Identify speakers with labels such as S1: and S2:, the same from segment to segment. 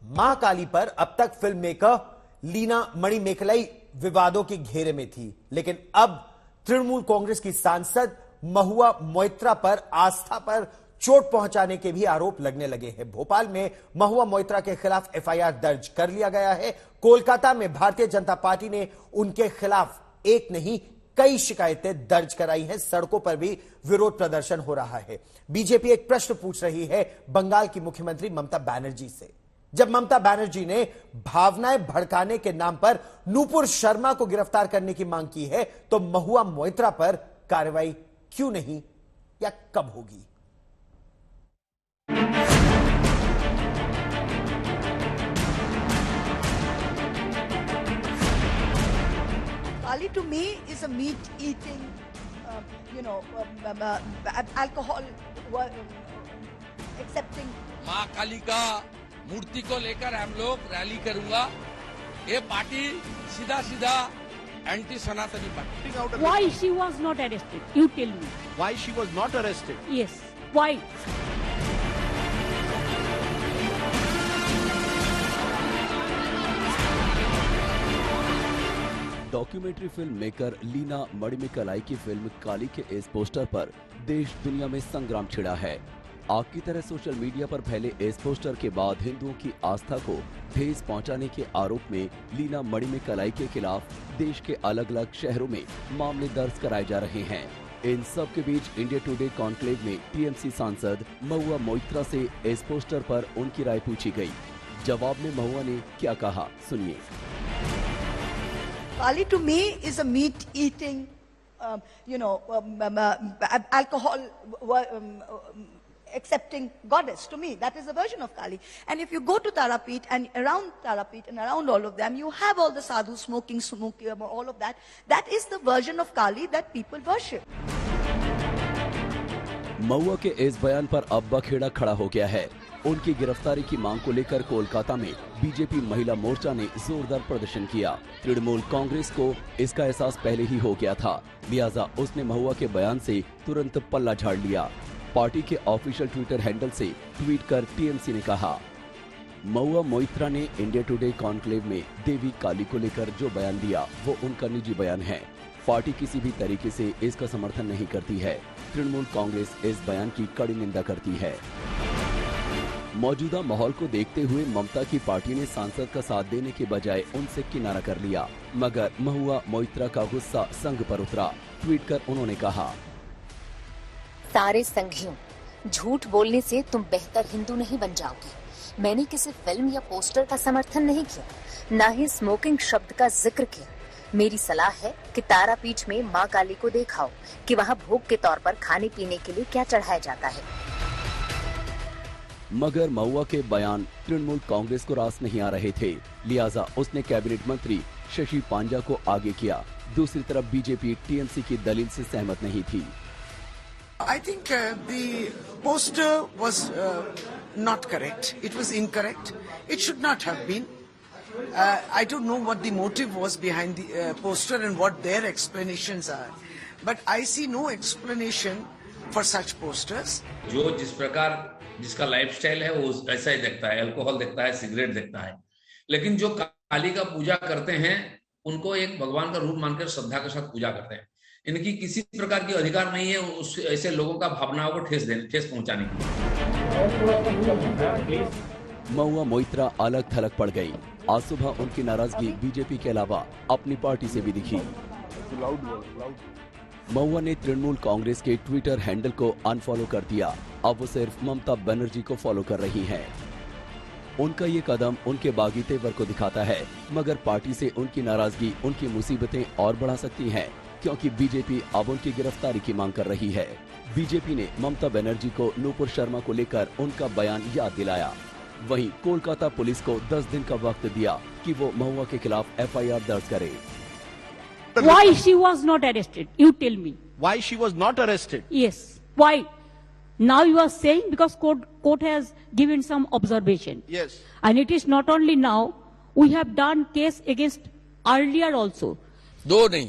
S1: महाकाली पर अब तक फिल्म मेकर लीना मणिमेकलाई विवादों के घेरे में थी, लेकिन अब तृणमूल कांग्रेस की सांसद महुआ मोइत्रा पर आस्था पर चोट पहुंचाने के भी आरोप लगने लगे हैं। भोपाल में महुआ मोइत्रा के खिलाफ एफआईआर दर्ज कर लिया गया है। कोलकाता में भारतीय जनता पार्टी ने उनके खिलाफ एक नहीं कई शिकायतें दर्ज कराई हैं। सड़कों पर भी विरोध प्रदर्शन हो रहा है। बीजेपी एक प्रश्न पूछ रही है बंगाल की मुख्यमंत्री ममता बनर्जी से। जब ममता बनर्जी ने भावनाएं भड़काने के नाम पर नूपुर शर्मा को गिरफ्तार करने की मांग की है, तो महुआ मोइत्रा पर कार्रवाई क्यों नहीं या कब होगी?
S2: Kali to me is a meat-eating, alcohol accepting.
S3: माँ काली का मूर्ति को लेकर हम लोग रैली करूंगा। ये पार्टी सीधा सीधा एंटी सनातनी party.
S4: Why she was not arrested? You tell me.
S5: Why she was not arrested?
S4: Yes. Why?
S6: Documentary filmmaker Leena Manimekalai की फिल्म काली के इस पोस्टर पर देश दुनिया में संग्राम छिड़ा है। आग की तरह सोशल मीडिया पर फैले इस पोस्टर के बाद हिंदुओं की आस्था को ठेस पहुंचाने के आरोप में लीना मणिमेकलाई के खिलाफ देश के अलग अलग शहरों में मामले दर्ज कराए जा रहे हैं। इन सब के बीच इंडिया टुडे कॉन्क्लेव में टीएमसी सांसद महुआ मोइत्रा से इस पोस्टर पर उनकी राय पूछी गई। जवाब में महुआ ने क्या कहा, सुनिए।
S2: Kali to me is a meat-eating, alcohol accepting goddess. To me, that is a version of Kali. And if you go to Tarapet and around Tarapet and around all of them, you have all the sadhus smoking, all of that. That is the version of Kali that people worship.
S6: महुआ के इस बयान पर अब बखेड़ा खड़ा हो गया है। उनकी गिरफ्तारी की मांग को लेकर कोलकाता में बीजेपी महिला मोर्चा ने जोरदार प्रदर्शन किया। तृणमूल कांग्रेस को इसका एहसास पहले ही हो गया था, लिहाजा उसने महुआ के बयान से तुरंत पल्ला झाड़ लिया। पार्टी के ऑफिशियल ट्विटर हैंडल से ट्वीट कर टीएमसी ने कहा, महुआ मोइत्रा ने इंडिया टुडे कॉन्क्लेव में देवी काली को लेकर जो बयान दिया वो उनका निजी बयान है। पार्टी किसी भी तरीके से इसका समर्थन नहीं करती है। तृणमूल कांग्रेस इस बयान की कड़ी निंदा करती है। मौजूदा माहौल को देखते हुए ममता की पार्टी ने सांसद का साथ देने के बजाय उनसे किनारा कर लिया, मगर महुआ मोइत्रा का गुस्सा संघ पर उतरा। ट्वीट कर उन्होंने कहा,
S7: सारे संघियों, झूठ बोलने से तुम बेहतर हिंदू नहीं बन जाओगे। मैंने किसी फिल्म या पोस्टर का समर्थन नहीं किया, न ही स्मोकिंग शब्द का जिक्र किया। मेरी सलाह है कि तारापीठ में माँ काली को दिखाओ कि वहाँ भोग के तौर पर खाने पीने के लिए क्या चढ़ाया जाता है।
S6: मगर महुआ के बयान तृणमूल कांग्रेस को रास नहीं आ रहे थे, लिहाजा उसने कैबिनेट मंत्री शशि पांजा को आगे किया। दूसरी तरफ बीजेपी टीएमसी की दलील से सहमत नहीं थी।
S8: I think the poster was not correct. It was incorrect. It should not have been. I don't know what the motive was behind the poster and what their explanations are. But I see no explanation for such posters.
S3: जो जिस प्रकार जिसका lifestyle है वो ऐसा ही दिखता है, alcohol दिखता है, सिगरेट दिखता है। लेकिन जो काली का पूजा करते हैं उनको एक भगवान का रूप मानकर श्रद्धा के साथ पूजा करते हैं। इनकी किसी प्रकार की अधिकार नहीं है उस ऐसे लोगों का भावनाओं को ठेस पहुंचाने की।
S6: महुआ मोइत्रा अलग थलग पड़ गई। आज सुबह उनकी नाराजगी बीजेपी के अलावा अपनी पार्टी से भी दिखी। महुआ ने तृणमूल कांग्रेस के ट्विटर हैंडल को अनफॉलो कर दिया। अब वो सिर्फ ममता बनर्जी को फॉलो कर रही हैं। उनका ये कदम उनके बागी तेवर को दिखाता है, मगर पार्टी से उनकी नाराजगी उनकी मुसीबतें और बढ़ा सकती हैं, क्योंकि बीजेपी अब उनकी गिरफ्तारी की मांग कर रही है। बीजेपी ने ममता बनर्जी को नूपुर शर्मा को लेकर उनका बयान याद दिलाया। वहीं कोलकाता पुलिस को 10 दिन का वक्त दिया कि वो महुआ के खिलाफ एफआईआर दर्ज करे।
S4: Why she was not arrested? You tell me.
S5: Why she was not arrested?
S4: Yes. Why? Now you are saying because court has given some observation.
S5: Yes.
S4: And it is not only now. We have done case against earlier also.
S3: 2 नहीं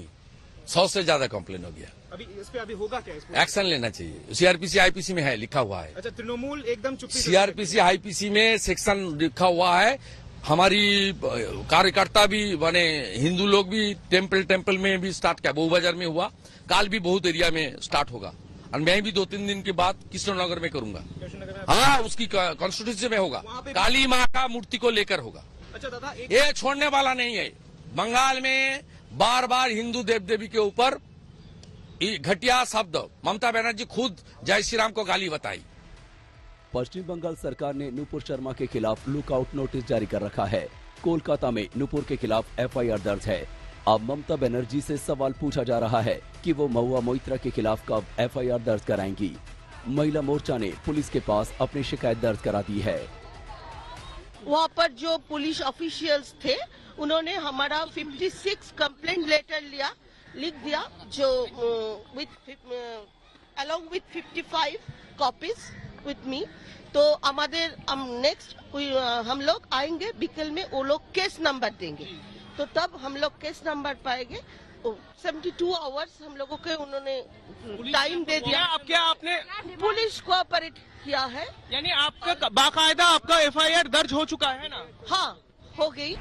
S3: 100 से ज्यादा complain हो गया।
S9: अभी इस पे अभी होगा क्या?
S10: एक्शन लेना चाहिए। सीआरपीसी आईपीसी में है, लिखा हुआ है।
S9: अच्छा, तृणमूल एकदम चुप्पी।
S10: सीआरपीसी आईपीसी में सेक्शन लिखा हुआ है। हमारी कार्यकर्ता भी बने, हिंदू लोग भी टेम्पल में भी स्टार्ट किया, बहु बाजार में हुआ, काल भी बहुत एरिया में स्टार्ट होगा, और मैं भी 2-3 दिन के बाद कृष्णनगर में करूंगा। हाँ, उसकी कॉन्स्टिट्यूंसी में होगा, काली माँ का मूर्ति को लेकर होगा।
S9: अच्छा दादा,
S10: ये छोड़ने वाला नहीं है। बंगाल में बार बार हिंदू देव देवी के ऊपर घटिया शब्द ममता बनर्जी खुद जय श्री राम को गाली बताई।
S6: पश्चिम बंगाल सरकार ने नुपुर शर्मा के खिलाफ लुकआउट नोटिस जारी कर रखा है। कोलकाता में नुपुर के खिलाफ एफआईआर दर्ज है। अब ममता बनर्जी से सवाल पूछा जा रहा है कि वो महुआ मोइत्रा के खिलाफ कब एफआईआर दर्ज कराएंगी। महिला मोर्चा ने पुलिस के पास अपनी शिकायत दर्ज करा दी है।
S11: वहाँ पर जो पुलिस ऑफिशियल्स थे, उन्होंने हमारा 56 कंप्लेंट लेटर लिख दिया, जो along with 55 copies with me। तो हमारे नेक्स्ट हम लोग आएंगे बिकल में, वो लोग केस नंबर देंगे, तो तब हम लोग केस नंबर पाएंगे। 72 आवर्स हम लोगों के उन्होंने टाइम दे दिया।
S9: क्या आपने
S11: पुलिस कोऑपरेट किया है?
S9: यानी आपका बाकायदा आपका एफआईआर दर्ज हो चुका है ना?
S11: हाँ, हो गई।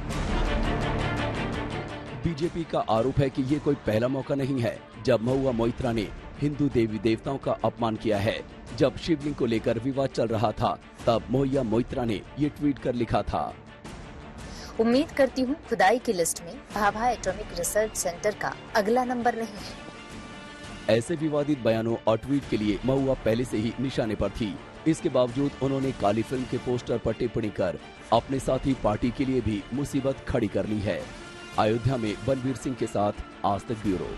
S6: बीजेपी का आरोप है कि ये कोई पहला मौका नहीं है जब महुआ मोइत्रा ने हिंदू देवी देवताओं का अपमान किया है। जब शिवलिंग को लेकर विवाद चल रहा था, तब महुआ मोइत्रा ने ये ट्वीट कर लिखा था।
S7: उम्मीद करती हूँ खुदाई की लिस्ट में भाभा एटॉमिक रिसर्च सेंटर का अगला नंबर नहीं है।
S6: ऐसे विवादित बयानों और ट्वीट के लिए महुआ पहले से ही निशाने पर थी। इसके बावजूद उन्होंने काली फिल्म के पोस्टर पर टिप्पणी कर अपने साथी पार्टी के लिए भी मुसीबत खड़ी कर ली है। अयोध्या में बलबीर सिंह के साथ आज तक ब्यूरो।